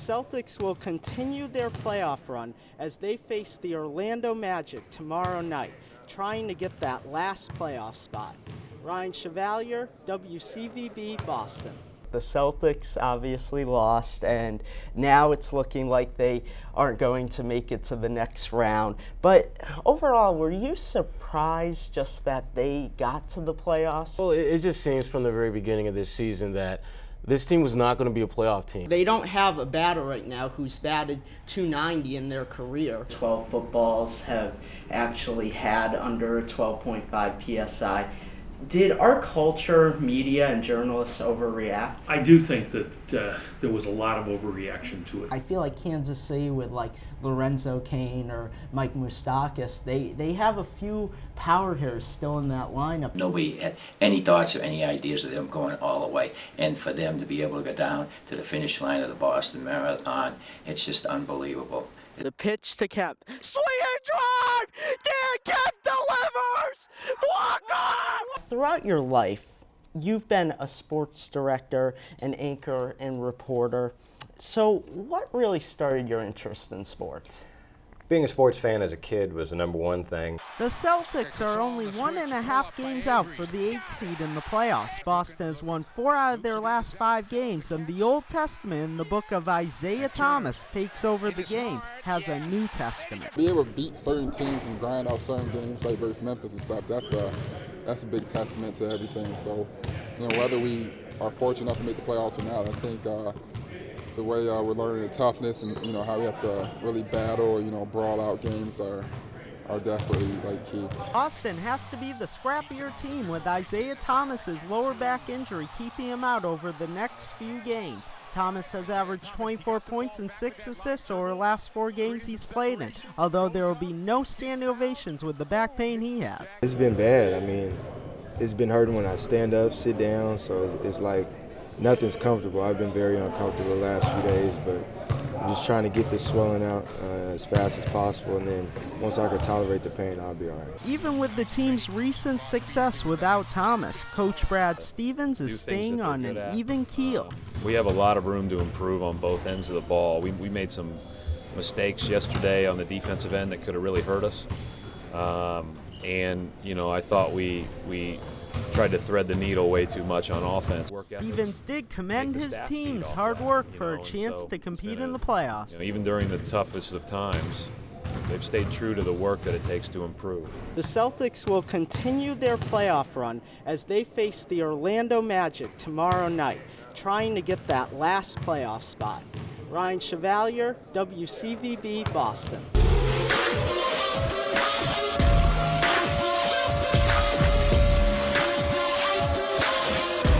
Celtics will continue their playoff run as they face the Orlando Magic tomorrow night, trying to get that last playoff spot. Ryan Chevalier, WCVB, Boston. The Celtics obviously lost, and now it's looking like they aren't going to make it to the next round. But overall, were you surprised just that they got to the playoffs? Well, it just seems from the very beginning of this season that this team was not going to be a playoff team. They don't have a batter right now who's batted .290 in their career. 12 footballs have actually had under a 12.5 PSI. Did our culture, media, and journalists overreact? I do think that there was a lot of overreaction to it. I feel like Kansas City with like Lorenzo Cain or Mike Moustakas, they have a few power hitters still in that lineup. Nobody had any thoughts or any ideas of them going all the way. And for them to be able to go down to the finish line of the Boston Marathon, it's just unbelievable. The pitch to Kemp. Swing and drive! Dan Kemp delivers! Walk on! Throughout your life, you've been a sports director, an anchor, and reporter. So what really started your interest in sports? Being a sports fan as a kid was the number one thing. The Celtics are only 1.5 games out for the 8th seed in the playoffs. Boston has won 4 out of their last 5 games, and the Old Testament in the book of Isaiah Thomas takes over the game, has a New Testament. Be able to beat certain teams and grind out certain games like versus Memphis and stuff, that's a big testament to everything. So, whether we are fortunate enough to make the playoffs or not, I think the way we're learning the toughness and how we have to really battle, brawl out games are definitely key. Boston has to be the scrappier team with Isaiah Thomas's lower back injury keeping him out over the next few games. Thomas has averaged 24 points and 6 assists over the last 4 games he's played in, although there will be no standing ovations with the back pain he has. It's been bad. I mean, it's been hurting when I stand up, sit down, so it's like nothing's comfortable. I've been very uncomfortable the last few days, but I'm just trying to get this swelling out as fast as possible, and then once I can tolerate the pain, I'll be all right. Even with the team's recent success without Thomas, Coach Brad Stevens is staying on an even keel. We have a lot of room to improve on both ends of the ball. We made some mistakes yesterday on the defensive end that could have really hurt us. And I thought we tried to thread the needle way too much on offense. Stevens did commend his team's hard work for a chance to compete in the playoffs. Even during the toughest of times, they've stayed true to the work that it takes to improve. The Celtics will continue their playoff run as they face the Orlando Magic tomorrow night, trying to get that last playoff spot. Ryan Chevalier, WCVB, Boston.